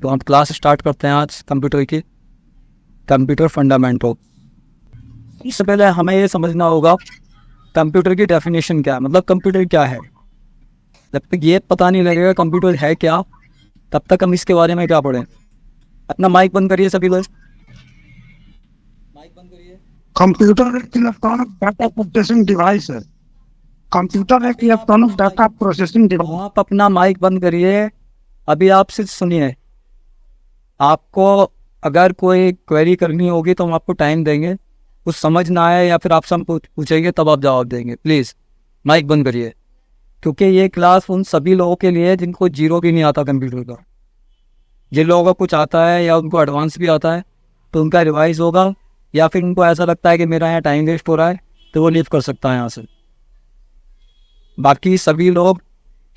तो हम class start करते हैं आज कंप्यूटर की, कंप्यूटर फंडामेंटल। इससे पहले हमें ये समझना होगा कंप्यूटर की डेफिनेशन क्या है, मतलब कंप्यूटर क्या है। जब तक ये पता नहीं लगेगा कंप्यूटर है क्या, तब तक हम इसके बारे में क्या पढ़ें। अपना माइक बंद करिए सभी लोग, माइक बंद करिए। कंप्यूटर एक इलेक्ट्रॉनिक डाटा प्रोसेसिंग डिवाइस है। कंप्यूटर एक इलेक्ट्रॉनिक डाटा प्रोसेसिंग डिवाइस। आप अपना माइक बंद करिए। अभी आप सिर्फ सुनिए। आपको अगर कोई क्वेरी करनी होगी तो हम आपको टाइम देंगे, कुछ समझ ना आए या फिर आपसे हम पूछेंगे तब आप जवाब देंगे। प्लीज़ माइक बंद करिए, क्योंकि ये क्लास उन सभी लोगों के लिए है जिनको जीरो भी नहीं आता कंप्यूटर का। जिन लोगों को कुछ आता है या उनको एडवांस भी आता है तो उनका रिवाइज होगा, या फिर उनको ऐसा लगता है कि मेरा यहाँ टाइम वेस्ट हो रहा है तो वो लीव कर सकता है यहाँ से। बाकी सभी लोग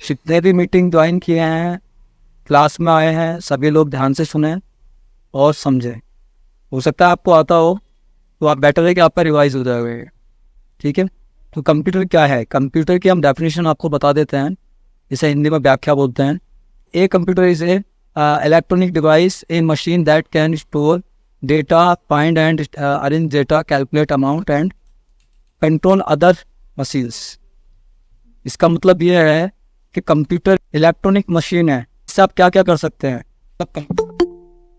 जितने भी मीटिंग ज्वाइन किए हैं, क्लास में आए हैं, सभी लोग ध्यान से सुने और समझें। हो सकता है आपको आता हो तो आप बेटर है कि आपका रिवाइज हो जाएगा। ठीक है, तो कंप्यूटर क्या है, कंप्यूटर की हम डेफिनेशन आपको बता देते हैं। इसे हिंदी में व्याख्या बोलते हैं। A computer is a electronic device, A machine that can store data, find and arrange data, calculate amount and control other machines. इसका मतलब ये है कि कंप्यूटर इलेक्ट्रॉनिक मशीन है। इससे आप क्या क्या कर सकते हैं,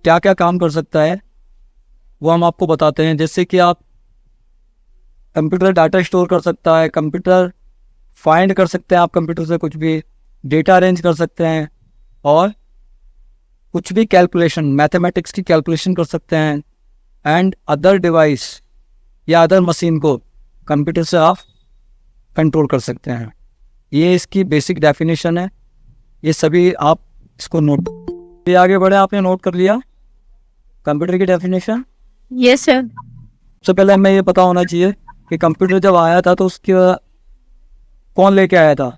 क्या क्या काम कर सकता है वो हम आपको बताते हैं। जैसे कि आप कंप्यूटर डाटा स्टोर कर सकता है, कंप्यूटर फाइंड कर सकते हैं, आप कंप्यूटर से कुछ भी डेटा अरेंज कर सकते हैं, और कुछ भी कैलकुलेशन, मैथमेटिक्स की कैलकुलेशन कर सकते हैं। एंड अदर डिवाइस या अदर मशीन को कंप्यूटर से आप कंट्रोल कर सकते हैं। ये इसकी बेसिक डेफिनेशन है। ये सभी आप इसको नोट, ये आगे बढ़े, आपने नोट कर लिया कंप्यूटर की डेफिनेशन? Yes sir. सबसे पहले हमें ये पता होना चाहिए कि कंप्यूटर जब आया था तो उसके कौन लेके आया था।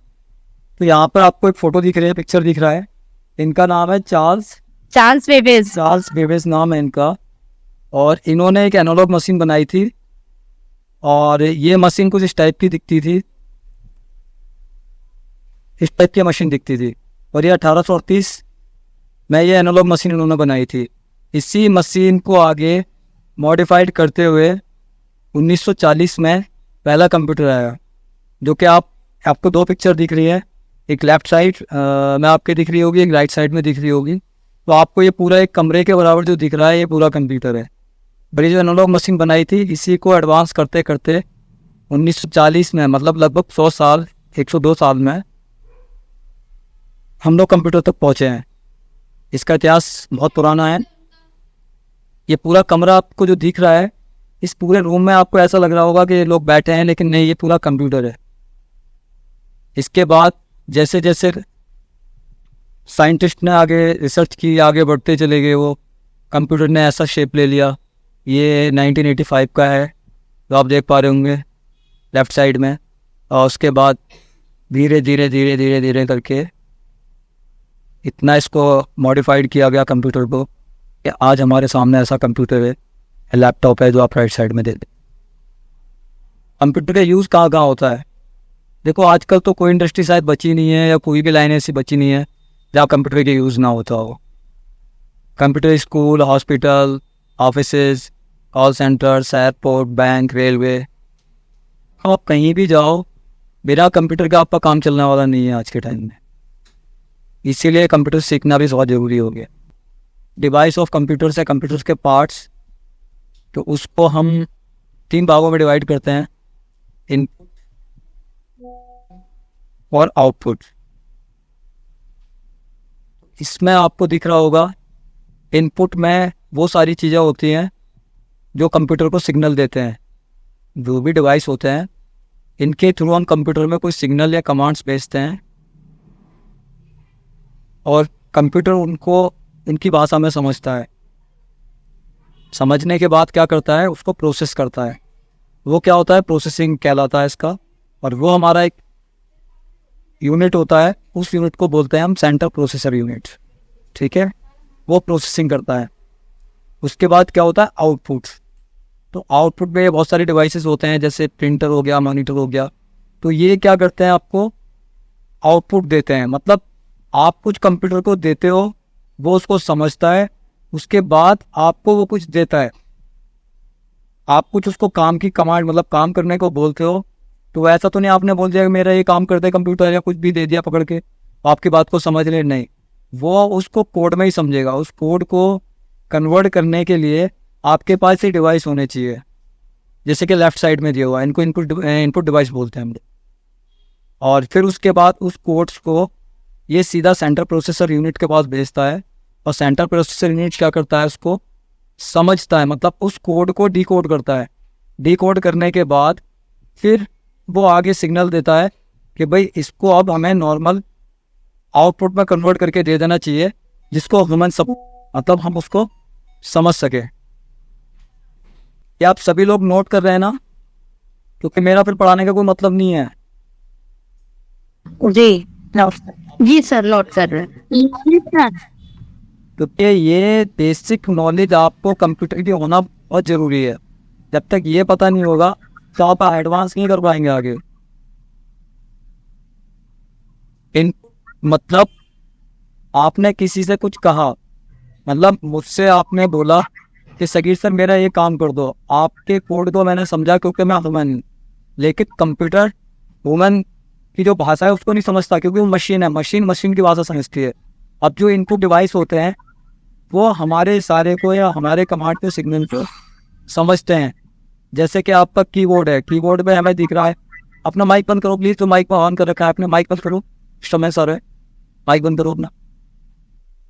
तो यहाँ पर आपको एक फ़ोटो दिख रही है, पिक्चर दिख रहा है। इनका नाम है चार्ल्स बेबेज नाम है इनका। और इन्होंने एक एनालॉग मशीन बनाई थी, और ये मशीन कुछ इस टाइप की दिखती थी, इस टाइप की मशीन दिखती थी। और ये 1838 में ये एनालॉग मशीन इन्होंने बनाई थी। इसी मशीन को आगे मॉडिफाइड करते हुए 1940 में पहला कंप्यूटर आया, जो कि आपको दो पिक्चर दिख रही है, एक लेफ्ट साइड में आपके दिख रही होगी, एक राइट साइड में दिख रही होगी। तो आपको ये पूरा एक कमरे के बराबर जो दिख रहा है ये पूरा कंप्यूटर है। बड़ी जो एनालॉग मशीन बनाई थी, इसी को एडवांस करते करते 1940 में, मतलब लगभग 100 साल 102 साल में हम लोग कंप्यूटर तक पहुँचे हैं। इसका इतिहास बहुत पुराना है। ये पूरा कमरा आपको जो दिख रहा है, इस पूरे रूम में आपको ऐसा लग रहा होगा कि लोग बैठे हैं, लेकिन नहीं, ये पूरा कंप्यूटर है। इसके बाद जैसे जैसे साइंटिस्ट ने आगे रिसर्च की, आगे बढ़ते चले गए, वो कंप्यूटर ने ऐसा शेप ले लिया। ये 1985 का है, तो आप देख पा रहे होंगे लेफ़्ट साइड में। और उसके बाद धीरे धीरे धीरे धीरे धीरे करके इतना इसको मॉडिफाइड किया गया कंप्यूटर को कि आज हमारे सामने ऐसा कंप्यूटर है, लैपटॉप है, जो आप राइट साइड में देते। कंप्यूटर का यूज़ कहाँ कहाँ होता है? देखो, आजकल तो कोई इंडस्ट्री शायद बची नहीं है, या कोई भी लाइन ऐसी बची नहीं है जहाँ कंप्यूटर का यूज़ ना होता हो। Computer school, hospital, offices, call centres, airport, bank, railway, आप कहीं भी जाओ, बिना कंप्यूटर का आपका काम चलने वाला नहीं है आज के टाइम में। इसीलिए कंप्यूटर सीखना भी बहुत ज़रूरी हो गया। डिवाइस ऑफ कंप्यूटर्स है, कंप्यूटर्स के पार्ट्स, तो उसको हम 3 भागों में डिवाइड करते हैं, इनपुट और आउटपुट। इसमें आपको दिख रहा होगा, इनपुट में वो सारी चीज़ें होती हैं जो कंप्यूटर को सिग्नल देते हैं। जो भी डिवाइस होते हैं, इनके थ्रू हम कंप्यूटर में कोई सिग्नल या कमांड्स भेजते हैं, और कंप्यूटर उनको इनकी भाषा में समझता है। समझने के बाद क्या करता है, उसको प्रोसेस करता है। वो क्या होता है, प्रोसेसिंग कहलाता है इसका। और वो हमारा एक यूनिट होता है, उस यूनिट को बोलते हैं हम सेंट्रल प्रोसेसर यूनिट। ठीक है, वो प्रोसेसिंग करता है। उसके बाद क्या होता है, आउटपुट। तो आउटपुट में बहुत सारे डिवाइसेस होते हैं, जैसे प्रिंटर हो गया, मॉनिटर हो गया। तो ये क्या करते हैं, आपको आउटपुट देते हैं। मतलब आप कुछ कंप्यूटर को देते हो, वो उसको समझता है, उसके बाद आपको वो कुछ देता है। आप कुछ उसको काम की कमांड मतलब काम करने को बोलते हो, तो ऐसा तो नहीं आपने बोल दिया कि मेरा ये काम कर दे कंप्यूटर, या कुछ भी दे दिया पकड़ के आपकी बात को समझ ले, नहीं। वो उसको कोड में ही समझेगा। उस कोड को कन्वर्ट करने के लिए आपके पास ही डिवाइस होने चाहिए, जैसे कि लेफ्ट साइड में दिया हुआ है, इनको इनपुट डिवाइस बोलते हैं हम लोग। और फिर उसके बाद उस कोड्स को ये सीधा सेंट्रल प्रोसेसर यूनिट के पास भेजता है, और सेंट्रल प्रोसेसर यूनिट क्या करता है, उसको समझता है, मतलब उस कोड को डिकोड करता है। डिकोड करने के बाद फिर वो आगे सिग्नल देता है कि भाई इसको अब हमें नॉर्मल आउटपुट में कन्वर्ट करके दे देना चाहिए, जिसको ह्यूमन सब मतलब हम उसको समझ सके। क्या आप सभी लोग नोट कर रहे हैं ना? क्योंकि मेरा फिर पढ़ाने का कोई मतलब नहीं है। जी नोट। जी सर नोट कर रहे हैं। क्योंकि ये बेसिक नॉलेज आपको कंप्यूटर की होना बहुत ज़रूरी है। जब तक ये पता नहीं होगा तो आप एडवांस नहीं कर पाएंगे आगे। मतलब आपने किसी से कुछ कहा, मतलब मुझसे आपने बोला कि सगीर सर मेरा ये काम कर दो, आपके कोड को मैंने समझा क्योंकि मैं ह्यूमन हूँ, लेकिन कंप्यूटर ह्यूमन की जो भाषा है उसको नहीं समझता, क्योंकि वो मशीन है। मशीन की भाषा समझती है। अब जो इनपुट डिवाइस होते हैं वो हमारे इशारे को या हमारे कमांड के सिग्नल को समझते हैं। जैसे कि आपका कीबोर्ड है, कीबोर्ड में हमें दिख रहा है, अपना माइक बंद करो प्लीज़, तो माइक को ऑन कर रखा है आपने, माइक बंद करो, समय सर है, माइक बंद करो अपना।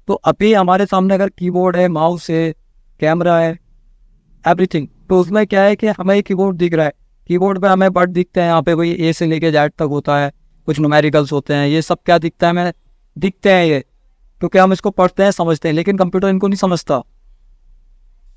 तो अभी हमारे सामने अगर कीबोर्ड है, माउस है, कैमरा है, एवरीथिंग, तो उसमें क्या है कि हमें कीबोर्ड दिख रहा है। कीबोर्ड पे हमें बट दिखते हैं, यहाँ पे भाई ए से लेके जेड तक होता है, कुछ न्यूमेरिकल्स होते हैं, ये सब क्या दिखता है हमें, दिखते हैं ये, क्योंकि हम इसको पढ़ते हैं समझते हैं, लेकिन कंप्यूटर इनको नहीं समझता।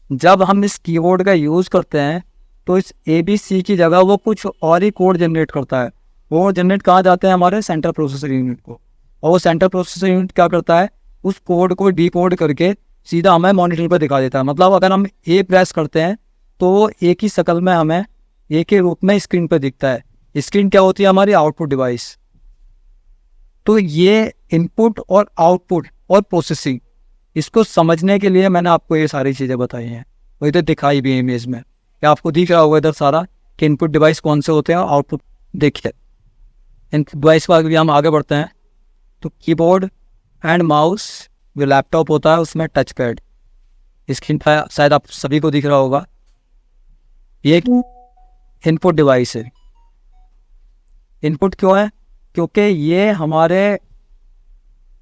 जब हम इस कीबोर्ड का यूज़ करते हैं तो इस ABC की जगह वो कुछ और ही कोड जनरेट करता है। वो जनरेट कहाँ जाते हैं, हमारे सेंट्रल प्रोसेसर यूनिट को, और वो सेंट्रल प्रोसेसर यूनिट क्या करता है, उस कोड को डिकोड करके सीधा हमें मॉनिटर पर दिखा देता है। मतलब अगर हम ए प्रेस करते हैं तो वो एक ही शक्ल में हमें एक ही रूप में स्क्रीन पर दिखता है। स्क्रीन क्या होती है, हमारी आउटपुट डिवाइस। तो ये इनपुट और आउटपुट और प्रोसेसिंग, इसको समझने के लिए मैंने आपको ये सारी चीज़ें बताई हैं, वही तो दिखाई भी है इमेज में, क्या आपको दिख रहा होगा इधर सारा कि इनपुट डिवाइस कौन से होते हैं और आउटपुट। देखिए इनपुट डिवाइस पर अगर हम आगे बढ़ते हैं तो कीबोर्ड एंड माउस, जो लैपटॉप होता है उसमें टच पैड, स्क्रीन पर शायद आप सभी को दिख रहा होगा, ये इनपुट डिवाइस है। इनपुट क्यों है, क्योंकि ये हमारे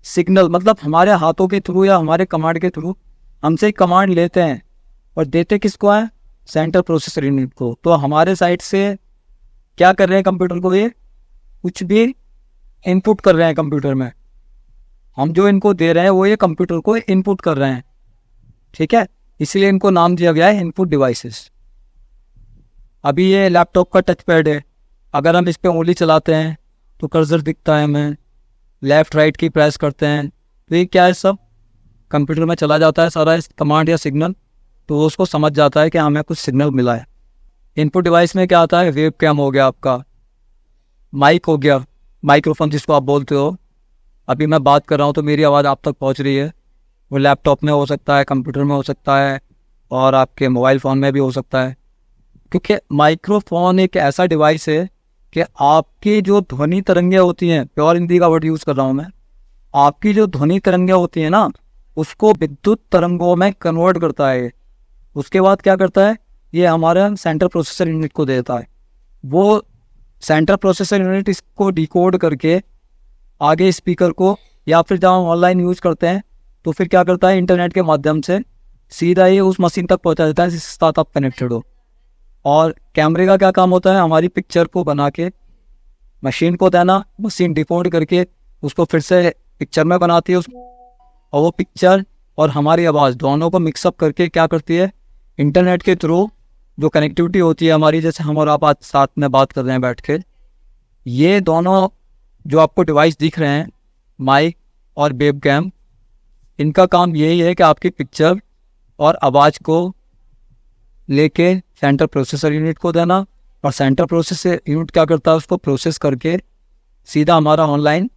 सिग्नल, मतलब हमारे हाथों के थ्रू या हमारे कमांड के थ्रू हमसे कमांड लेते हैं, और देते किसको है, सेंट्रल प्रोसेसर यूनिट को। तो हमारे साइड से क्या कर रहे हैं कंप्यूटर को, ये कुछ भी इनपुट कर रहे हैं कंप्यूटर में, हम जो इनको दे रहे हैं वो ये कंप्यूटर को इनपुट कर रहे हैं, ठीक है, इसलिए इनको नाम दिया गया है इनपुट डिवाइसेस। अभी ये लैपटॉप का टच पैड है, अगर हम इस पर उंगली चलाते हैं तो कर्सर दिखता है हमें, लेफ़्ट राइट की प्रेस करते हैं तो ये क्या है, सब कंप्यूटर में चला जाता है सारा कमांड या सिग्नल, तो वो उसको समझ जाता है कि हमें कुछ सिग्नल मिला है। इनपुट डिवाइस में क्या आता है, वेब कैम हो गया, आपका माइक हो गया, माइक्रोफोन जिसको आप बोलते हो। अभी मैं बात कर रहा हूँ तो मेरी आवाज़ आप तक पहुँच रही है, वो लैपटॉप में हो सकता है, कंप्यूटर में हो सकता है, और आपके मोबाइल फ़ोन में भी हो सकता है। क्योंकि माइक्रोफोन एक ऐसा डिवाइस है कि आपकी जो ध्वनि तरंगें होती हैं, प्योर हिंदी का वर्ड यूज़ कर रहा हूँ मैं, आपकी जो ध्वनि तरंगें होती हैं ना, उसको विद्युत तरंगों में कन्वर्ट करता है। उसके बाद क्या करता है, ये हमारे सेंट्रल प्रोसेसर यूनिट को देता है। वो सेंट्रल प्रोसेसर यूनिट इसको डिकोड करके आगे स्पीकर को, या फिर जब हम ऑनलाइन यूज़ करते हैं तो फिर क्या करता है, इंटरनेट के माध्यम से सीधा ये उस मशीन तक पहुँचा देता है जिसके साथ आप कनेक्टेड हो। और कैमरे का क्या काम होता है, हमारी पिक्चर को बना के मशीन को देना, मशीन डिकोड करके उसको फिर से पिक्चर में बनाती है और वो पिक्चर और हमारी आवाज़ दोनों को मिक्सअप करके क्या करती है, इंटरनेट के थ्रू जो कनेक्टिविटी होती है हमारी, जैसे हम और आप आज साथ में बात कर रहे हैं बैठ के, ये दोनों जो आपको डिवाइस दिख रहे हैं, माइक और वेब कैम, इनका काम यही है कि आपकी पिक्चर और आवाज़ को लेके सेंट्रल प्रोसेसर यूनिट को देना, और सेंट्रल प्रोसेसर यूनिट क्या करता है, उसको प्रोसेस करके सीधा हमारा ऑनलाइन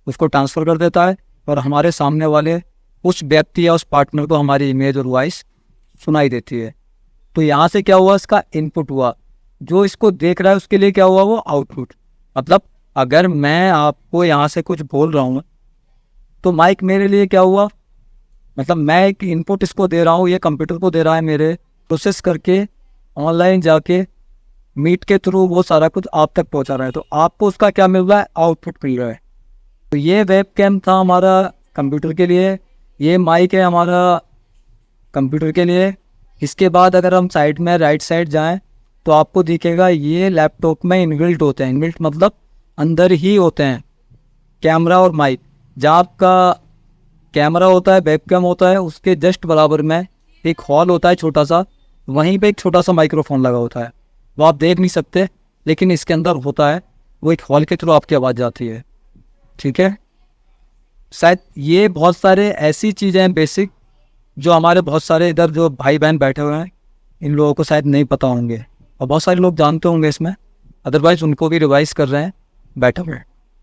उसको ट्रांसफ़र कर देता है, और हमारे सामने वाले उस व्यक्ति या उस पार्टनर को हमारी इमेज और वॉइस सुनाई देती है। तो यहाँ से क्या हुआ, इसका इनपुट हुआ, जो इसको देख रहा है उसके लिए क्या हुआ, वो आउटपुट। मतलब अगर मैं आपको यहाँ से कुछ बोल रहा हूँ तो माइक मेरे लिए क्या हुआ, मतलब मैं एक इनपुट इसको दे रहा हूँ, ये कंप्यूटर को दे रहा है मेरे, प्रोसेस करके ऑनलाइन जाके मीट के थ्रू वो सारा कुछ आप तक पहुँचा रहा है। तो आपको उसका क्या मिल रहा है, आउटपुट मिल रहा है। तो ये वेब कैम था हमारा कंप्यूटर के लिए, ये माइक है हमारा कंप्यूटर के लिए। इसके बाद अगर हम साइड में राइट साइड जाएं तो आपको दिखेगा ये लैपटॉप में इनबिल्ट होते हैं। इनबिल्ट मतलब अंदर ही होते हैं कैमरा और माइक। जहाँ आपका कैमरा होता है, वेबकैम होता है, उसके जस्ट बराबर में एक हॉल होता है छोटा सा, वहीं पे एक छोटा सा माइक्रोफोन लगा होता है। वो आप देख नहीं सकते लेकिन इसके अंदर होता है, वो एक हॉल के थ्रू आपकी आवाज़ जाती है। ठीक है, शायद ये बहुत सारे ऐसी चीज़ें हैं बेसिक जो हमारे बहुत सारे इधर जो भाई बहन बैठे हुए हैं इन लोगों को शायद नहीं पता होंगे, और बहुत सारे लोग जानते होंगे इसमें, अदरवाइज उनको भी रिवाइज कर रहे हैं बैठे हुए।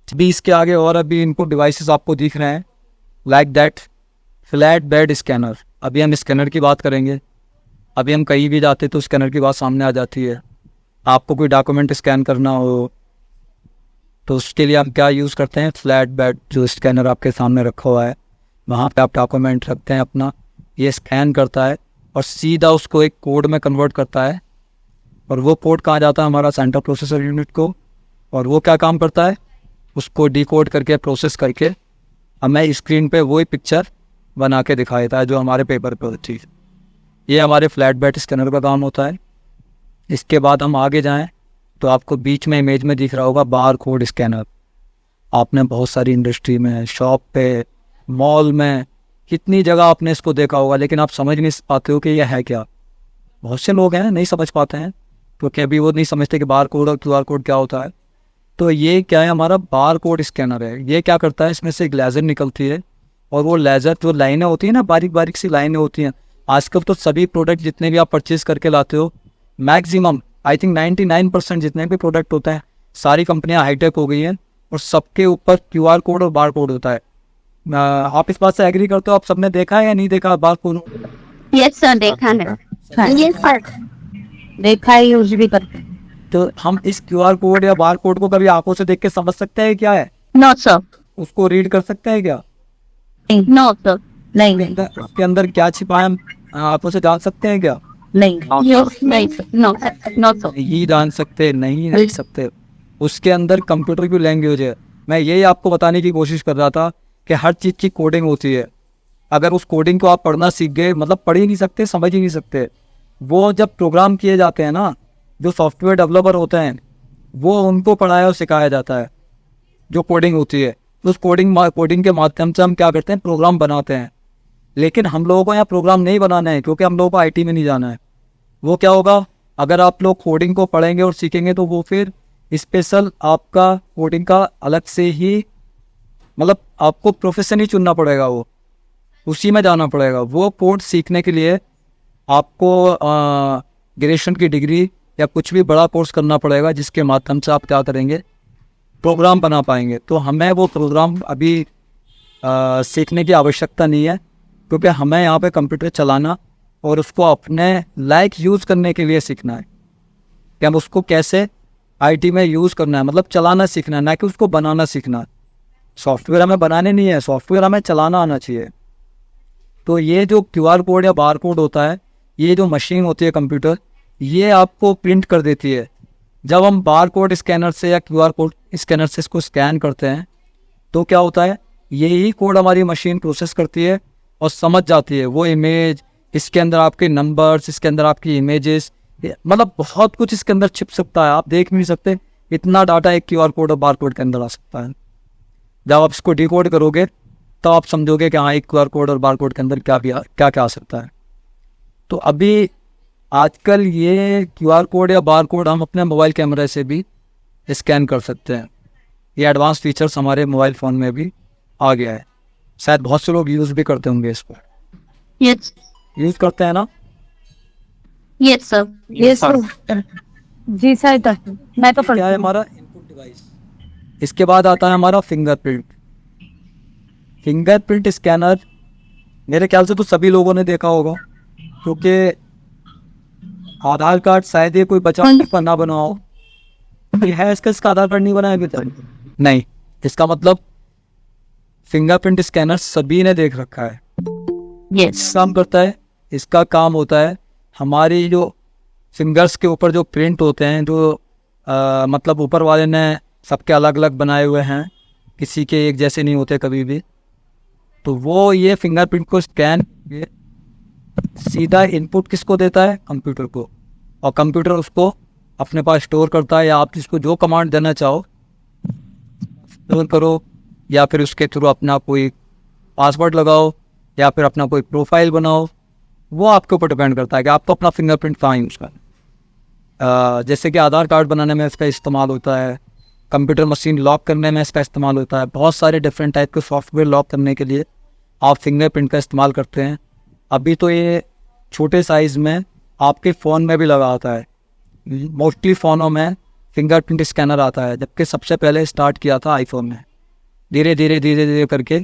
अभी इसके आगे और अभी इनपुट डिवाइसेस आपको दिख रहे हैं, like that flat bed scanner. अभी हम स्कैनर की बात करेंगे। अभी हम कहीं भी जाते तो स्कैनर की बात सामने आ जाती है। आपको कोई डॉक्यूमेंट स्कैन करना हो तो उसके लिए हम क्या यूज़ करते हैं, फ्लैट बेड जो स्कैनर आपके सामने रखा हुआ है, वहाँ पे आप डॉक्यूमेंट रखते हैं अपना, ये स्कैन करता है और सीधा उसको एक कोड में कन्वर्ट करता है। और वो कोड कहाँ जाता है, हमारा सेंट्रल प्रोसेसर यूनिट को, और वो क्या काम करता है, उसको डिकोड करके प्रोसेस करके हमें स्क्रीन पे वही पिक्चर बना के दिखा देता है जो हमारे पेपर पे होती है। ये हमारे फ्लैट बेड स्कैनर का काम होता है। इसके बाद हम आगे जाएं तो आपको बीच में इमेज में दिख रहा होगा बार कोड स्कैनर। आपने बहुत सारी इंडस्ट्री में, शॉप पे, मॉल में, कितनी जगह आपने इसको देखा होगा, लेकिन आप समझ नहीं पाते हो कि यह है क्या। बहुत से लोग हैं नहीं समझ पाते हैं क्योंकि अभी वो नहीं समझते कि बार कोड और QR कोड क्या होता है। तो ये क्या है, हमारा बार कोड स्कैनर है। ये क्या करता है, इसमें से एक लेज़र निकलती है और वो लेज़र जो लाइनें होती हैं ना, बारीक बारीक सी लाइनें होती हैं। आजकल तो सभी प्रोडक्ट जितने भी आप परचेज करके लाते हो, मैक्सिमम आई थिंक 99% जितने भी प्रोडक्ट होता है, सारी कंपनियां हाईटेक हो गई हैं और सबके ऊपर QR कोड और बार कोड होता है। आप इस बात से एग्री करते हो? आप सबने देखा है या नहीं देखा बार कोड? यस सर, देखा है। यस सर, देखा है, यूज भी करते हैं। तो हम इस QR कोड या बार कोड को कभी आंखों से देख के समझ सकते हैं क्या है? नो सर, उसको रीड कर सकते हैं क्या? नो सर, नहीं उसके अंदर क्या छिपा है हम आंखों से जान सकते हैं क्या? नहीं, नहीं सर, नो सर। नहीं जान सकते, नहीं देख सकते। उसके अंदर कंप्यूटर की लैंग्वेज है। मैं यही आपको बताने की कोशिश कर रहा था कि हर चीज़ की कोडिंग होती है। अगर उस कोडिंग को आप पढ़ना सीख गए, मतलब पढ़ ही नहीं सकते, समझ ही नहीं सकते। वो जब प्रोग्राम किए जाते हैं ना, जो सॉफ्टवेयर डेवलपर होते हैं, वो उनको पढ़ाया और सिखाया जाता है जो कोडिंग होती है। उस कोडिंग के माध्यम से हम क्या करते हैं, प्रोग्राम बनाते हैं। लेकिन हम लोगों को यहाँ प्रोग्राम नहीं बनाना है क्योंकि हम लोगों को IT में नहीं जाना है। वो क्या होगा, अगर आप लोग कोडिंग को पढ़ेंगे और सीखेंगे तो वो फिर स्पेशल आपका कोडिंग का अलग से ही, मतलब आपको प्रोफेशन ही चुनना पड़ेगा, वो उसी में जाना पड़ेगा। वो कोड सीखने के लिए आपको ग्रेजुएशन की डिग्री या कुछ भी बड़ा कोर्स करना पड़ेगा जिसके माध्यम से आप क्या करेंगे, प्रोग्राम बना पाएंगे। तो हमें वो प्रोग्राम अभी सीखने की आवश्यकता नहीं है क्योंकि हमें यहाँ पे कंप्यूटर चलाना और उसको अपने लाइक यूज़ करने के लिए सीखना है कि हम उसको कैसे IT में यूज़ करना है, मतलब चलाना सीखना है, ना कि उसको बनाना सीखना है। सॉफ्टवेयर हमें बनाने नहीं है, सॉफ्टवेयर हमें चलाना आना चाहिए। तो ये जो QR कोड या बार कोड होता है, ये जो मशीन होती है कंप्यूटर, ये आपको प्रिंट कर देती है। जब हम बार कोड स्कैनर से या QR कोड स्कैनर से इसको स्कैन करते हैं तो क्या होता है, यही कोड हमारी मशीन प्रोसेस करती है और समझ जाती है वो इमेज, इसके अंदर आपके नंबर्स, इसके अंदर आपकी इमेजेस, मतलब बहुत कुछ इसके अंदर छिप सकता है, आप देख नहीं सकते। इतना डाटा एक QR कोड और बार कोड के अंदर आ सकता है। जब आप इसको डिकोड करोगे तो आप समझोगे कि हाँ, एक QR कोड और बार कोड के अंदर क्या क्या आ सकता है। तो अभी आजकल ये QR कोड या बार कोड हम अपने मोबाइल कैमरे से भी स्कैन कर सकते हैं। ये एडवांस फीचर्स हमारे मोबाइल फ़ोन में भी आ गया है। शायद बहुत से लोग यूज़ भी करते होंगे इसको। यस, यूज़ करते हैं ना? यस सर, यस सर, जी सर, मैं तो क्या है हमारा इनपुट डिवाइस। इसके बाद आता है हमारा फिंगरप्रिंट। फिंगरप्रिंट स्कैनर मेरे ख्याल से तो सभी लोगों ने देखा होगा, क्योंकि आधार कार्ड शायद ये कोई बचा पर ना बना हो। ये है इसका आधार कार्ड नहीं बनाया अभी तक? नहीं। इसका मतलब फिंगरप्रिंट स्कैनर सभी ने देख रखा है। यस काम करता है, इसका काम होता है हमारी जो फिंगर्स के ऊपर जो प्रिंट होते हैं, जो मतलब ऊपर वाले ने सबके अलग अलग बनाए हुए हैं, किसी के एक जैसे नहीं होते कभी भी, तो वो ये फिंगरप्रिंट को स्कैन सीधा इनपुट किसको देता है? कंप्यूटर को, और कंप्यूटर उसको अपने पास स्टोर करता है, या आप जिसको जो कमांड देना चाहो स्टोर करो, या फिर उसके थ्रू अपना कोई पासवर्ड लगाओ, या फिर अपना कोई प्रोफाइल बनाओ। वो आपके ऊपर डिपेंड करता है कि आपको अपना फिंगरप्रिंट कहाँ यूज़ करना। जैसे कि आधार कार्ड बनाने में इसका इस्तेमाल होता है, कंप्यूटर मशीन लॉक करने में इसका इस्तेमाल होता है, बहुत सारे डिफरेंट टाइप के सॉफ्टवेयर लॉक करने के लिए आप फिंगरप्रिंट का इस्तेमाल करते हैं। अभी तो ये छोटे साइज़ में आपके फ़ोन में भी लगा आता है, मोस्टली फ़ोनों में फिंगरप्रिंट स्कैनर आता है, जबकि सबसे पहले स्टार्ट किया था आईफोन में। धीरे धीरे करके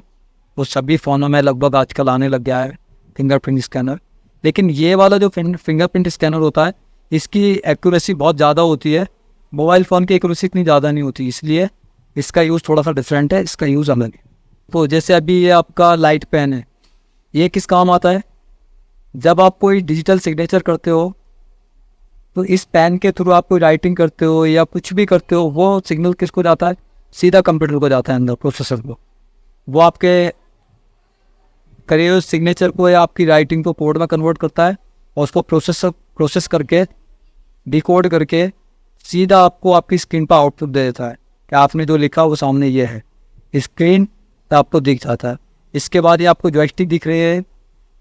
वो सभी फ़ोनों में लगभग आजकल आने लग गया है फिंगरप्रिंट स्कैनर। लेकिन ये वाला जो फिंगरप्रिंट स्कैनर होता है, इसकी एक्यूरेसी बहुत ज़्यादा होती है, मोबाइल फ़ोन की एक्यूरेसी इतनी ज़्यादा नहीं होती, इसलिए इसका यूज़ थोड़ा सा डिफरेंट है, इसका यूज़ अलग है। तो जैसे अभी ये आपका लाइट पेन है, ये किस काम आता है? जब आप कोई डिजिटल सिग्नेचर करते हो तो इस पेन के थ्रू आप कोई राइटिंग करते हो या कुछ भी करते हो, वो सिग्नल किसको जाता है? सीधा कंप्यूटर को जाता है, अंदर प्रोसेसर को। वो आपके करे हुए सिग्नेचर को या आपकी राइटिंग को कोड में कन्वर्ट करता है, और उसको प्रोसेस करके डिकोड करके सीधा आपको आपकी स्क्रीन पर आउटपुट दे देता है कि आपने जो लिखा वो सामने ये है, स्क्रीन पर आपको दिख जाता है। इसके बाद ये आपको जॉयस्टिक दिख रही है,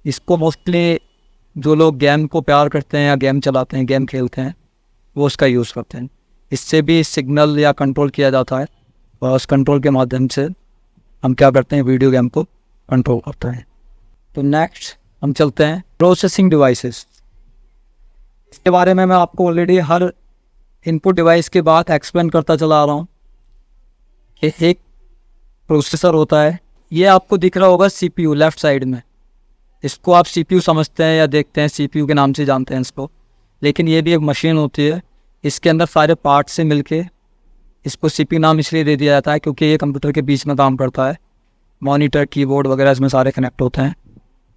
इसको मोस्टली जो लोग गेम को प्यार करते हैं या गेम चलाते हैं, गेम खेलते हैं, वो उसका यूज़ करते हैं। इससे भी सिग्नल या कंट्रोल किया जाता है, और उस कंट्रोल के माध्यम से हम क्या करते हैं? वीडियो गेम को कंट्रोल करते हैं। तो नेक्स्ट हम चलते हैं प्रोसेसिंग डिवाइसेस। इसके बारे में मैं आपको ऑलरेडी हर इनपुट डिवाइस के बाद एक्सप्लेन करता चला आ रहा हूँ। एक प्रोसेसर होता है, ये आपको दिख रहा होगा CPU लेफ़्ट साइड में, इसको आप CPU समझते हैं या देखते हैं, CPU के नाम से जानते हैं इसको, लेकिन ये भी एक मशीन होती है। इसके अंदर सारे पार्ट से मिलके इसको CPU नाम इसलिए दे दिया जाता है क्योंकि ये कंप्यूटर के बीच में काम करता है। मॉनिटर, कीबोर्ड वगैरह इसमें सारे कनेक्ट होते हैं,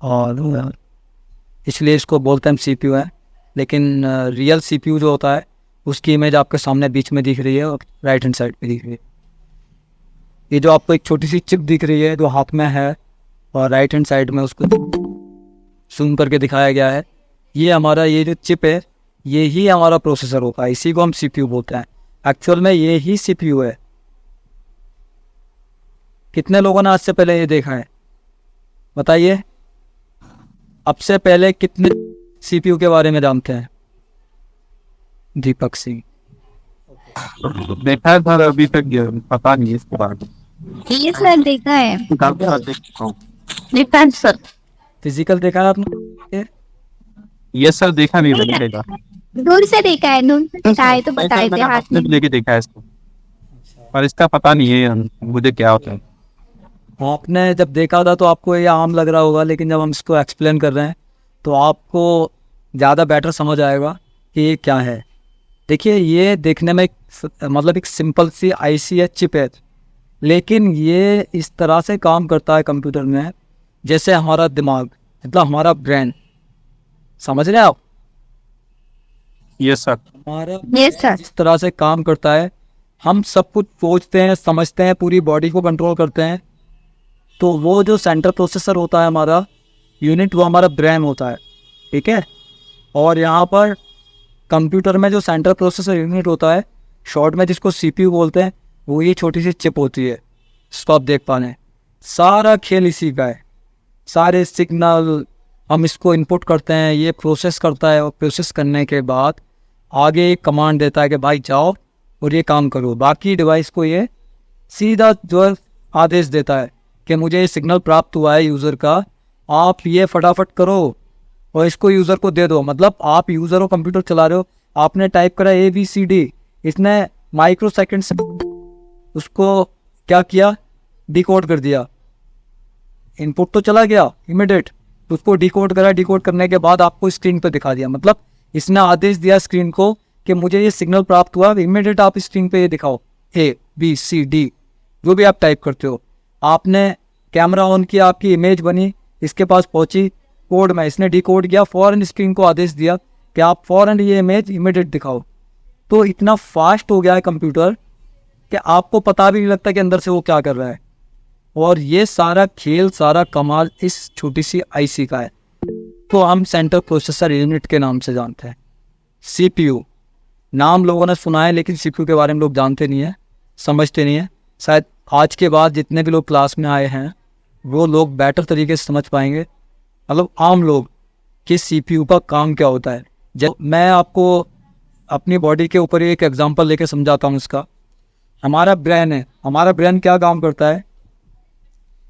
और इसलिए इसको बोलते हैं CPU है। लेकिन रियल CPU जो होता है उसकी इमेज आपके सामने बीच में दिख रही है और राइट हैंड साइड पे दिख रही है। ये जो आपको एक छोटी सी चिप दिख रही है जो हाथ में है, और राइट हैंड साइड में उसको जूम करके दिखाया गया है, ये हमारा ये जो चिप है ये ही हमारा प्रोसेसर होता है, इसी को हम CPU बोलते हैं। एक्चुअल में ये ही CPU है। कितने लोगों ने आज से पहले ये देखा है? बताइए, अब से पहले कितने CPU के बारे में जानते हैं? दीपक सिंह। देखा है सर, अभी तक पता नहीं इसके बारे में। ये सर देखा है, काफी बार देख चुका हूँ। Defence sir. फिजिकल देखा है आपने? ये सर देखा नहीं मैंने देखा। दूर से देखा है, दूर से बताए तो बताए थे हाथ आपने में। भी लेके देखा है इसको, पर इसका पता नहीं है मुझे क्या होता है। आपने जब देखा था तो आपको ये आम लग रहा होगा, लेकिन जब हम इसको एक्सप्लेन कर रहे हैं तो आपको ज़्यादा बेटर समझ आएगा कि ये क्या है। देखिए, ये देखने में मतलब एक सिंपल सी IC है, चिप है, लेकिन ये इस तरह से काम करता है कंप्यूटर में जैसे हमारा दिमाग, मतलब हमारा ब्रेन। समझ रहे हैं आप? ये सर हमारा यस सर। इस तरह से काम करता है, हम सब कुछ सोचते हैं, समझते हैं, पूरी बॉडी को कंट्रोल करते हैं। तो वो जो सेंट्रल प्रोसेसर होता है हमारा यूनिट, वो हमारा ब्रेन होता है, ठीक है। और यहाँ पर कंप्यूटर में जो सेंट्रल प्रोसेसर यूनिट होता है, शॉर्ट में जिसको CPU बोलते हैं, वो ये छोटी सी चिप होती है, इसको आप देख पा रहे हैं। सारा खेल इसी का है, सारे सिग्नल हम इसको इनपुट करते हैं, ये प्रोसेस करता है, और प्रोसेस करने के बाद आगे एक कमांड देता है कि भाई जाओ और ये काम करो। बाकी डिवाइस को ये सीधा जो है आदेश देता है कि मुझे ये सिग्नल प्राप्त हुआ है यूज़र का, आप ये फटाफट करो और इसको यूज़र को दे दो। मतलब आप यूज़र हो, कंप्यूटर चला रहे हो, आपने टाइप करा ABCD, इसने माइक्रो सेकेंड से उसको क्या किया? डिकोड कर दिया। इनपुट तो चला गया इमीडिएट, उसको डिकोड करा, डिकोड करने के बाद आपको स्क्रीन पे दिखा दिया। मतलब इसने आदेश दिया स्क्रीन को कि मुझे ये सिग्नल प्राप्त हुआ, इमीडिएट आप स्क्रीन पे ये दिखाओ ABCD जो भी आप टाइप करते हो। आपने कैमरा ऑन किया, आपकी इमेज बनी, इसके पास पहुंची कोड में, इसने डिकोड किया, फौरन स्क्रीन को आदेश दिया कि आप फौरन ये इमेज इमीडिएट दिखाओ। तो इतना फास्ट हो गया है कंप्यूटर कि आपको पता भी नहीं लगता कि अंदर से वो क्या कर रहा है। और ये सारा खेल, सारा कमाल इस छोटी सी आईसी का है, तो हम सेंट्रल प्रोसेसर यूनिट के नाम से जानते हैं। CPU नाम लोगों ने सुना है, लेकिन CPU के बारे में लोग जानते नहीं है, समझते नहीं है। शायद आज के बाद जितने भी लोग क्लास में आए हैं वो लोग बेटर तरीके से समझ पाएंगे, मतलब आम लोग, कि CPU का काम क्या होता है। जब मैं आपको अपनी बॉडी के ऊपर एक एग्जांपल लेके समझाता हूँ इसका। हमारा ब्रेन है, हमारा ब्रेन क्या काम करता है।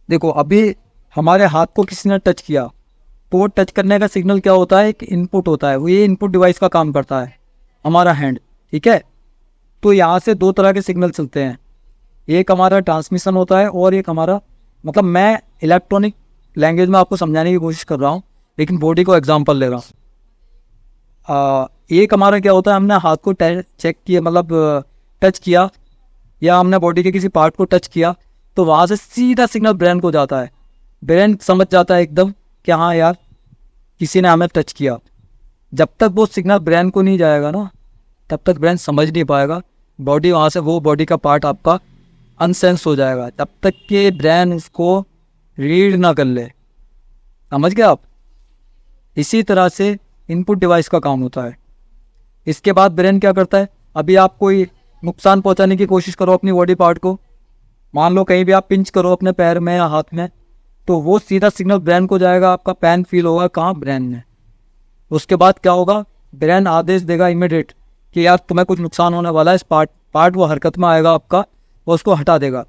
देखो अभी हमारे हाथ को किसी ने टच किया, तो वो टच करने का सिग्नल क्या होता है, एक इनपुट होता है, वो ये इनपुट डिवाइस का काम करता है, हमारा हैंड, ठीक है। तो यहाँ से दो तरह के सिग्नल चलते हैं, एक हमारा ट्रांसमिशन होता है और एक हमारा, मतलब मैं इलेक्ट्रॉनिक लैंग्वेज में आपको समझाने की कोशिश कर रहा हूँ, लेकिन बॉडी को एग्जांपल ले रहा हूँ। एक हमारा क्या होता है, हमने हाथ को चेक किया, मतलब टच किया, या हमने बॉडी के किसी पार्ट को टच किया, तो वहाँ से सीधा सिग्नल ब्रेन को जाता है। ब्रेन समझ जाता है एकदम कि हाँ यार किसी ने हमें टच किया। जब तक वो सिग्नल ब्रेन को नहीं जाएगा ना, तब तक ब्रेन समझ नहीं पाएगा। बॉडी वहाँ से, वो बॉडी का पार्ट आपका अनसेंस हो जाएगा, तब तक कि ब्रेन उसको रीड ना कर ले। समझ गए आप। इसी तरह से इनपुट डिवाइस का काम होता है। इसके बाद ब्रेन क्या करता है, अभी आप कोई नुकसान पहुंचाने की कोशिश करो अपनी बॉडी पार्ट को, मान लो कहीं भी आप पिंच करो अपने पैर में या हाथ में, तो वो सीधा सिग्नल ब्रेन को जाएगा, आपका पेन फील होगा कहाँ, ब्रेन में। उसके बाद क्या होगा, ब्रेन आदेश देगा इमीडिएट कि यार तुम्हें कुछ नुकसान होने वाला है, इस पार्ट वो हरकत में आएगा आपका, वो उसको हटा देगा।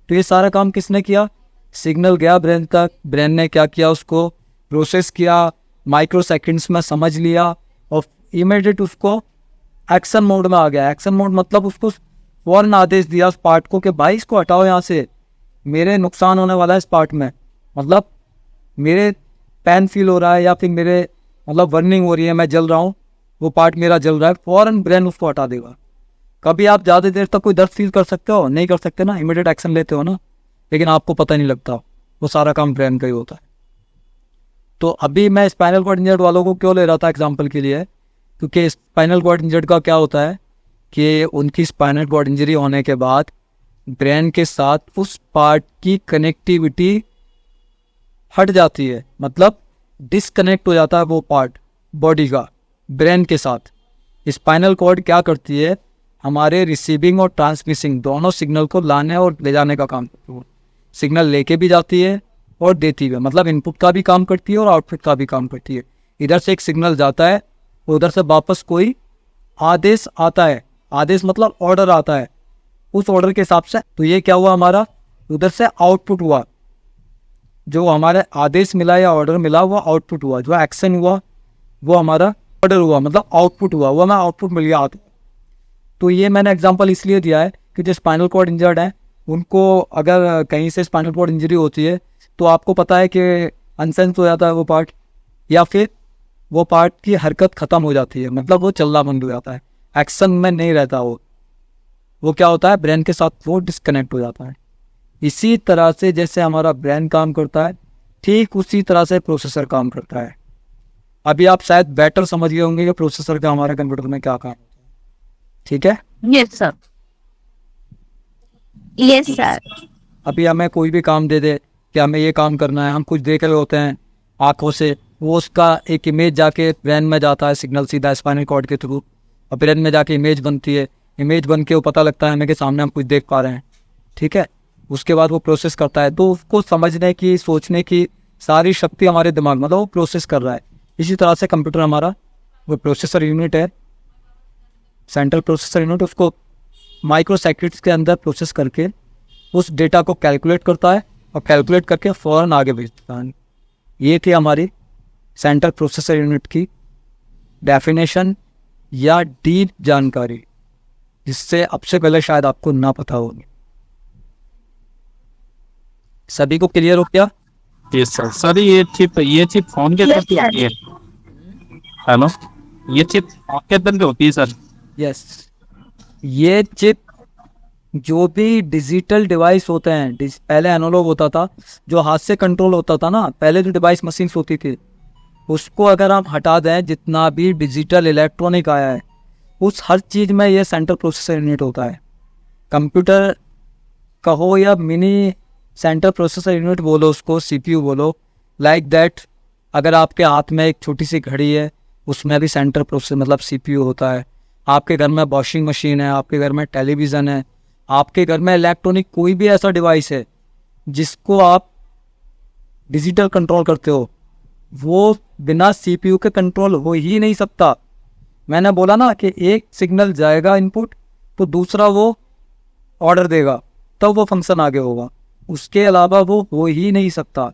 तो ये सारा काम किसने किया, सिग्नल गया ब्रेन तक, ब्रेन ने क्या किया, उसको प्रोसेस किया, माइक्रो सेकेंड्स में समझ लिया, और इमीडिएट उसको एक्शन मोड में आ गया। एक्शन मोड मतलब उसको फौरन आदेश दिया उस पार्ट को कि भाई इसको हटाओ यहाँ से, मेरे नुकसान होने वाला है इस पार्ट में, मतलब मेरे पेन फील हो रहा है, या फिर मेरे मतलब बर्निंग हो रही है, मैं जल रहा हूँ, वो पार्ट मेरा जल रहा है, फौरन ब्रेन उसको हटा देगा। कभी आप ज़्यादा देर तक कोई दर्द फील कर सकते हो, नहीं कर सकते ना, इमीडिएट एक्शन लेते हो ना, लेकिन आपको पता नहीं लगता, वो सारा काम ब्रेन का ही होता है। तो अभी मैं स्पाइनल कॉर्ड इंजर्ड वालों को क्यों ले रहा था एग्जाम्पल के लिए, क्योंकि स्पाइनल कॉर्ड इंजर्ड का क्या होता है कि उनकी स्पाइनल कॉर्ड इंजरी होने के बाद ब्रेन के साथ उस पार्ट की कनेक्टिविटी हट जाती है, मतलब डिसकनेक्ट हो जाता है वो पार्ट बॉडी का ब्रेन के साथ। स्पाइनल कॉर्ड क्या करती है, हमारे रिसीविंग और ट्रांसमिसिंग दोनों सिग्नल को लाने और ले जाने का काम करती है। सिग्नल लेके भी जाती है और देती है, मतलब इनपुट का भी काम करती है और आउटपुट का भी काम करती है। इधर से एक सिग्नल जाता है, उधर से वापस कोई आदेश आता है, आदेश मतलब ऑर्डर आता है, उस ऑर्डर के हिसाब से। तो ये क्या हुआ, हमारा उधर से आउटपुट हुआ, जो हमारे आदेश मिला या ऑर्डर मिला वो आउटपुट हुआ, जो एक्शन हुआ वो हमारा ऑर्डर हुआ, मतलब आउटपुट हुआ, वो हमें आउटपुट मिल गया। तो ये मैंने एग्जांपल इसलिए दिया है कि जो स्पाइनल कॉर्ड इंजर्ड है उनको अगर कहीं से स्पाइनल कॉर्ड इंजरी होती है तो आपको पता है कि अनसेंस हो जाता है वो पार्ट, या फिर वो पार्ट की हरकत ख़त्म हो जाती है, मतलब वो चलना बंद हो जाता है, एक्शन में नहीं रहता वो क्या होता है, ब्रेन के साथ वो डिस्कनेक्ट हो जाता है। इसी तरह से जैसे हमारा ब्रेन काम करता है, ठीक उसी तरह से प्रोसेसर काम करता है। अभी आप शायद बेटर समझ गए होंगे कि प्रोसेसर का हमारे कंप्यूटर में क्या काम होता है, ठीक है। Yes sir, yes sir. अभी हमें कोई भी काम दे दे कि हमें ये काम करना है, हम कुछ देख रहे होते हैं आँखों से, वो उसका एक इमेज जाके ब्रेन में जाता है, सिग्नल सीधा स्पाइनल कॉर्ड के थ्रू, और ब्रेन में जाके इमेज बनती है, इमेज बन के वो पता लगता है हमें कि सामने हम कुछ देख पा रहे हैं, ठीक है। उसके बाद वो प्रोसेस करता है, तो उसको समझने की, सोचने की सारी शक्ति हमारे दिमाग, मतलब वो प्रोसेस कर रहा है। इसी तरह से कंप्यूटर हमारा वो प्रोसेसर यूनिट है, सेंट्रल प्रोसेसर यूनिट, उसको माइक्रो सेकेंड्स के अंदर प्रोसेस करके उस डेटा को कैलकुलेट करता है, और कैलकुलेट करके फ़ौरन आगे भेजता है। ये थी हमारी सेंट्रल प्रोसेसर यूनिट की डेफिनेशन या डीप जानकारी, जिससे अब से पहले शायद आपको ना पता होगी। सभी को क्लियर हो गया? Yes sir. सर ये चिप फोन के अंदर भी होती है? हेलो, ये चिप फोन के अंदर भी होती है सर? यस, ये चिप जो भी डिजिटल डिवाइस होते हैं, पहले एनालॉग होता था, जो हाथ से कंट्रोल होता था ना, पहले जो डिवाइस मशीन्स होती थी, उसको अगर आप हटा दें, जितना भी डिजिटल इलेक्ट्रॉनिक आया है, उस हर चीज़ में ये सेंट्रल प्रोसेसर यूनिट होता है। कंप्यूटर कहो या मिनी सेंट्रल प्रोसेसर यूनिट बोलो, उसको सीपीयू बोलो, लाइक दैट। अगर आपके हाथ में एक छोटी सी घड़ी है, उसमें भी सेंट्रल प्रोसेसर मतलब सीपीयू होता है। आपके घर में वॉशिंग मशीन है, आपके घर में टेलीविज़न है, आपके घर में इलेक्ट्रॉनिक कोई भी ऐसा डिवाइस है जिसको आप डिजिटल कंट्रोल करते हो, वो बिना सीपीयू के कंट्रोल हो ही नहीं सकता। मैंने बोला ना कि एक सिग्नल जाएगा इनपुट, तो दूसरा वो ऑर्डर देगा, तब वो फंक्शन आगे होगा, उसके अलावा वो हो ही नहीं सकता।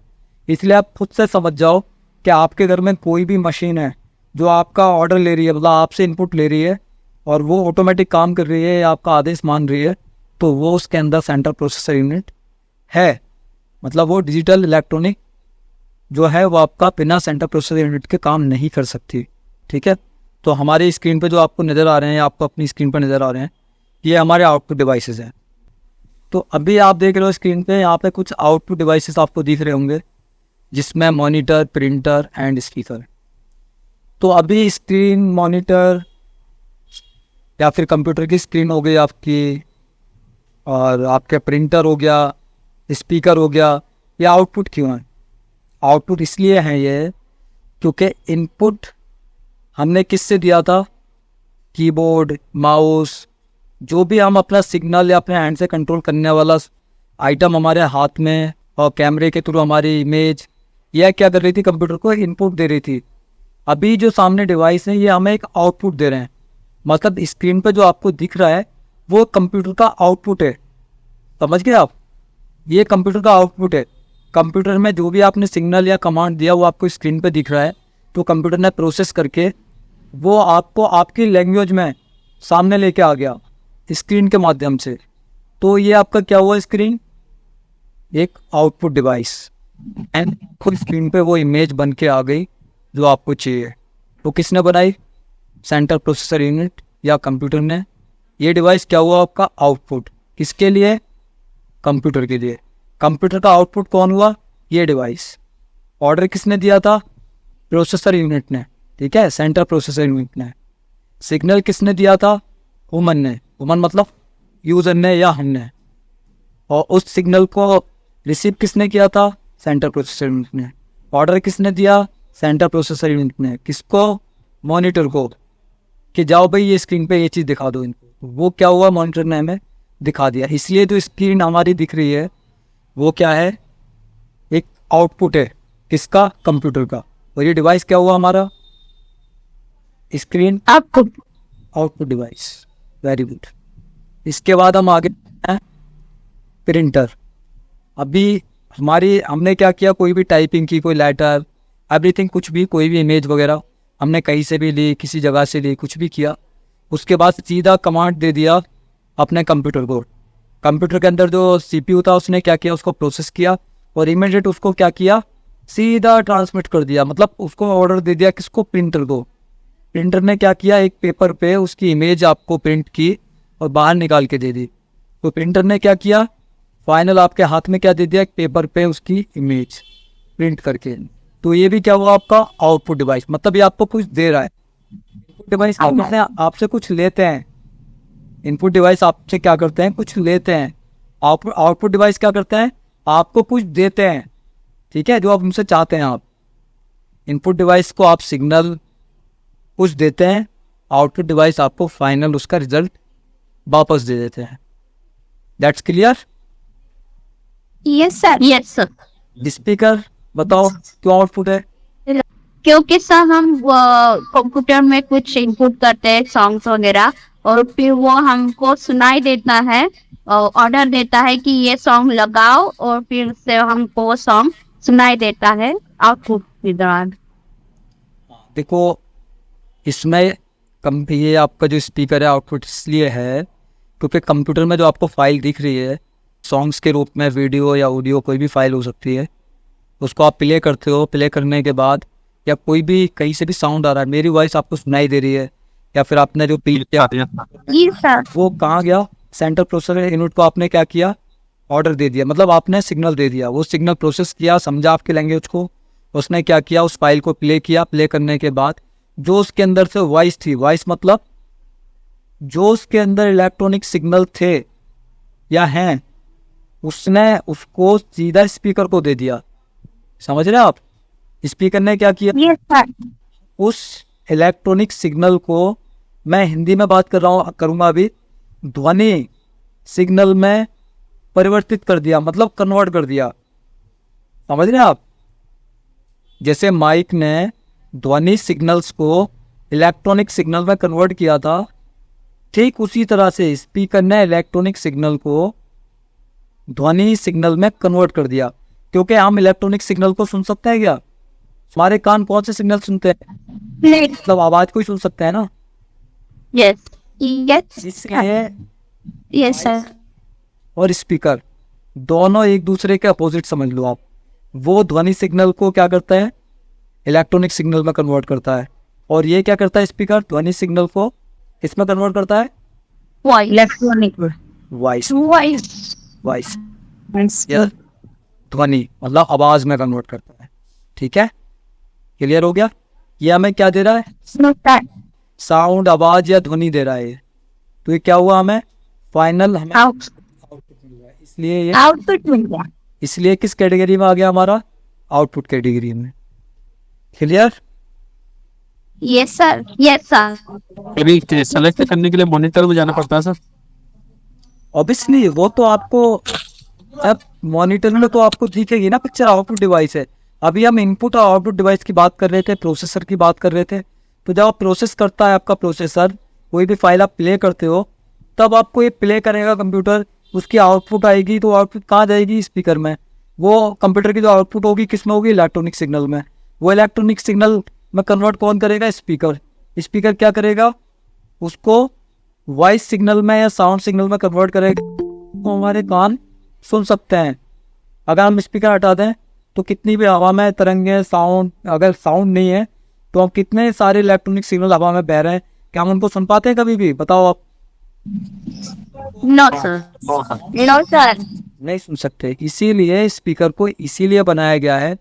इसलिए आप खुद से समझ जाओ कि आपके घर में कोई भी मशीन है जो आपका ऑर्डर ले रही है, मतलब आपसे इनपुट ले रही है और वो ऑटोमेटिक काम कर रही है या आपका आदेश मान रही है, तो वो उसके अंदर सेंट्रल प्रोसेसर यूनिट है। मतलब वो डिजिटल इलेक्ट्रॉनिक जो है वो आपका बिना सेंट्रल प्रोसेसर यूनिट के काम नहीं कर सकती। ठीक है, तो हमारी स्क्रीन पे जो आपको नज़र आ रहे हैं, आपको अपनी स्क्रीन पर नज़र आ रहे हैं, ये हमारे आउटपुट डिवाइसेस हैं। तो अभी आप देख रहे हो स्क्रीन पे, यहाँ पे कुछ आउटपुट डिवाइसेस आपको दिख रहे होंगे, जिसमें मॉनिटर, प्रिंटर एंड स्पीकर। तो अभी स्क्रीन, मॉनिटर या फिर कंप्यूटर की स्क्रीन हो गई आपकी, और आपके प्रिंटर हो गया, स्पीकर हो गया, ये आउटपुट क्यों है? आउटपुट इसलिए है ये क्योंकि इनपुट हमने किससे दिया था? कीबोर्ड, माउस, जो भी हम अपना सिग्नल या अपने हैंड से कंट्रोल करने वाला आइटम हमारे हाथ में, और कैमरे के थ्रू हमारी इमेज, यह क्या कर रही थी? कंप्यूटर को इनपुट दे रही थी। अभी जो सामने डिवाइस है, ये हमें एक आउटपुट दे रहे हैं। मतलब स्क्रीन पे जो आपको दिख रहा है वो कंप्यूटर का आउटपुट है। समझ गए आप? ये कंप्यूटर का आउटपुट है। कंप्यूटर में जो भी आपने सिग्नल या कमांड दिया वो आपको स्क्रीन पे दिख रहा है, तो कंप्यूटर ने प्रोसेस करके वो आपको आपकी लैंग्वेज में सामने लेके आ गया स्क्रीन के माध्यम से। तो ये आपका क्या हुआ? स्क्रीन एक आउटपुट डिवाइस, एंड खुद स्क्रीन पे वो इमेज बन के आ गई जो आपको चाहिए। तो किसने बनाई? सेंट्रल प्रोसेसर यूनिट या कंप्यूटर ने। ये डिवाइस क्या हुआ? आपका आउटपुट। किसके लिए? कंप्यूटर के लिए। कंप्यूटर का आउटपुट कौन हुआ? ये डिवाइस। ऑर्डर किसने दिया था? प्रोसेसर यूनिट ने। ठीक है, सेंट्रल प्रोसेसर यूनिट ने। सिग्नल किसने दिया था? ह्यूमन ने। ह्यूमन मतलब यूजर ने या हमने। और उस सिग्नल को रिसीव किसने किया था? सेंट्रल प्रोसेसर यूनिट ने। ऑर्डर किसने दिया? सेंट्रल प्रोसेसर यूनिट ने। किसको? मॉनिटर को, कि जाओ भाई ये स्क्रीन पे ये चीज़ दिखा दो इनको। वो क्या हुआ? मॉनिटर ने हमें दिखा दिया। इसलिए जो स्क्रीन हमारी दिख रही है वो क्या है? एक आउटपुट है। किसका? कंप्यूटर का। और ये डिवाइस क्या हुआ हमारा? स्क्रीन, आपको आउटपुट डिवाइस। Very good. इसके बाद हम आगे हैं प्रिंटर। अभी हमने क्या किया? कोई भी टाइपिंग की, कोई लेटर, एवरीथिंग, कुछ भी, कोई भी इमेज वगैरह हमने कहीं से भी ली, किसी जगह से ली, कुछ भी किया, उसके बाद सीधा कमांड दे दिया अपने कंप्यूटर को। कंप्यूटर के अंदर जो सीपीयू था उसने क्या किया? उसको प्रोसेस किया और इमीडिएट उसको क्या किया? सीधा ट्रांसमिट कर दिया। मतलब उसको ऑर्डर दे दिया। किसको? प्रिंटर को। प्रिंटर ने क्या किया? एक पेपर पे उसकी इमेज आपको प्रिंट की और बाहर निकाल के दे दी। तो प्रिंटर ने क्या किया? फाइनल आपके हाथ में क्या दे दिया? एक पेपर पे उसकी इमेज प्रिंट करके। तो ये भी क्या हुआ? आपका आउटपुट डिवाइस। मतलब ये आपको कुछ दे रहा है। इनपुट डिवाइस आपसे कुछ लेते हैं। इनपुट डिवाइस आपसे क्या करते हैं? कुछ लेते हैं। आउटपुट डिवाइस क्या करते हैं? आपको कुछ देते हैं। ठीक है, जो आप उनसे चाहते हैं। आप इनपुट डिवाइस को आप सिग्नल कुछ देते हैं, आउटपुट डिवाइस आपको फाइनल उसका रिजल्ट वापस दे देते हैं। That's clear? Yes sir. Yes sir. Speaker बताओ क्यों आउटपुट है? क्योंकि सर हम कंप्यूटर में कुछ इनपुट करते हैं सॉन्ग्स वगैरह, और फिर वो हमको सुनाई देता है, ऑर्डर देता है कि ये सॉन्ग लगाओ, और फिर से हमको वो सॉन्ग सुनाई देता है आउटपुट के दौरान। देखो इसमें ये आपका जो स्पीकर है आउटपुट इसलिए है क्योंकि कंप्यूटर में जो आपको फाइल दिख रही है सॉन्ग्स के रूप में, वीडियो या ऑडियो कोई भी फाइल हो सकती है, उसको आप प्ले करते हो, प्ले करने के बाद या कोई भी कहीं से भी साउंड आ रहा है, मेरी वॉइस आपको सुनाई दे रही है या फिर आपने जो प्ले किया जी सर। वो कहाँ गया, सेंट्रल प्रोसेसर यूनिट को आपने क्या किया, ऑर्डर दे दिया, मतलब आपने सिग्नल दे दिया, वो सिग्नल प्रोसेस किया, समझा आपकी लैंग्वेज को, उसने क्या किया, उस फाइल को प्ले किया, प्ले करने के बाद जो उसके अंदर से वॉइस थी, वॉइस मतलब जो उसके अंदर इलेक्ट्रॉनिक सिग्नल थे या हैं, उसने उसको सीधा स्पीकर को दे दिया। समझ रहे हैं आप? स्पीकर ने क्या किया, यस सर। उस इलेक्ट्रॉनिक सिग्नल को, मैं हिंदी में बात कर रहा हूँ करूँगा अभी, ध्वनि सिग्नल में परिवर्तित कर दिया, मतलब कन्वर्ट कर दिया। समझ रहे हैं आप? जैसे माइक ने ध्वनि सिग्नल्स को इलेक्ट्रॉनिक सिग्नल में कन्वर्ट किया था, ठीक उसी तरह से स्पीकर ने इलेक्ट्रॉनिक सिग्नल को ध्वनि सिग्नल में कन्वर्ट कर दिया। क्योंकि हम इलेक्ट्रॉनिक सिग्नल को सुन सकते हैं क्या? हमारे कान कौन से सिग्नल सुनते हैं? मतलब आवाज को ही सुन सकते हैं ना। यस यस इसलिए यस सर। और स्पीकर दोनों एक दूसरे के अपोजिट समझ लो आप। वो ध्वनि सिग्नल को क्या करता है, इलेक्ट्रॉनिक सिग्नल में कन्वर्ट करता है, और ये क्या करता है, स्पीकर ध्वनि सिग्नल को इसमें कन्वर्ट करता है, इलेक्ट्रॉनिक वॉइस, वॉइस। वॉइस या ध्वनि मतलब आवाज में कन्वर्ट करता है। ठीक है, क्लियर हो गया? ये हमें क्या दे रहा है, साउंड, आवाज या ध्वनि दे रहा है। तो ये क्या हुआ, हमें फाइनल हमें इसलिए ये आउटपुट मिल गया। इसलिए किस कैटेगरी में आ गया हमारा, आउटपुट कैटेगरी में। Clear? Yes sir yes sir. अभी सेलेक्ट करने के लिए मॉनिटर में जाना पड़ता है सर। ऑब्वियसली वो तो आपको, अब मॉनिटर में तो आपको दिखेगी ना पिक्चर, आउटपुट डिवाइस है। अभी हम इनपुट और आउटपुट डिवाइस की बात कर रहे थे, प्रोसेसर की बात कर रहे थे। तो जब आप प्रोसेस करता है आपका प्रोसेसर, कोई भी फाइल आप प्ले करते हो, तब आपको ये प्ले करेगा कंप्यूटर, उसकी आउटपुट आएगी, तो आउटपुट कहाँ जाएगी, स्पीकर में। वो कंप्यूटर की जो आउटपुट होगी किस में होगी, इलेक्ट्रॉनिक सिग्नल में। वो इलेक्ट्रॉनिक सिग्नल में कन्वर्ट कौन करेगा, स्पीकर। स्पीकर क्या करेगा, उसको वॉइस सिग्नल में या साउंड सिग्नल में कन्वर्ट करेगा, तो हमारे कान सुन सकते हैं। अगर हम स्पीकर हटा दें तो कितनी भी हवा में तरंगें, साउंड, अगर साउंड नहीं है तो हम कितने सारे इलेक्ट्रॉनिक सिग्नल हवा में बह रहे हैं, क्या हम उनको सुन पाते हैं कभी भी, बताओ आप? No sir no sir. नहीं सुन सकते। इसीलिए स्पीकर को इसीलिए बनाया गया है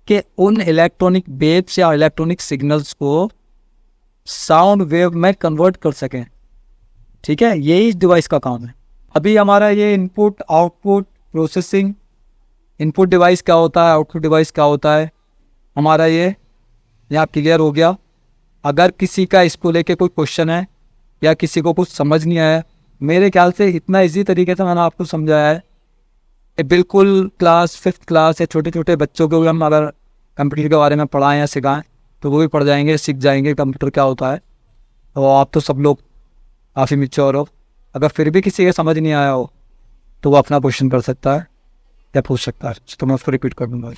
कि उन इलेक्ट्रॉनिक वेव्स या इलेक्ट्रॉनिक सिग्नल्स को साउंड वेव में कन्वर्ट कर सकें। ठीक है, यही इस डिवाइस का काम है। अभी हमारा ये input output processing, input device क्या होता है, आउटपुट डिवाइस क्या होता है, हमारा ये यहाँ क्लियर हो गया। अगर किसी का इसको लेके कोई क्वेश्चन है या किसी को कुछ समझ नहीं आया, मेरे ख्याल से इतना इजी तरीके से मैंने आपको समझाया है कि बिल्कुल क्लास 5th क्लास या छोटे छोटे बच्चों को भी हम अगर कंप्यूटर के बारे में पढ़ाएं या सिखाएं तो वो भी पढ़ जाएंगे, सीख जाएंगे कंप्यूटर क्या होता है। तो आप तो सब लोग काफ़ी मैच्योर हो। अगर फिर भी किसी का समझ नहीं आया हो तो वो अपना क्वेश्चन कर सकता है या पूछ सकता है, तो मैं उसको रिपीट कर दूँगा।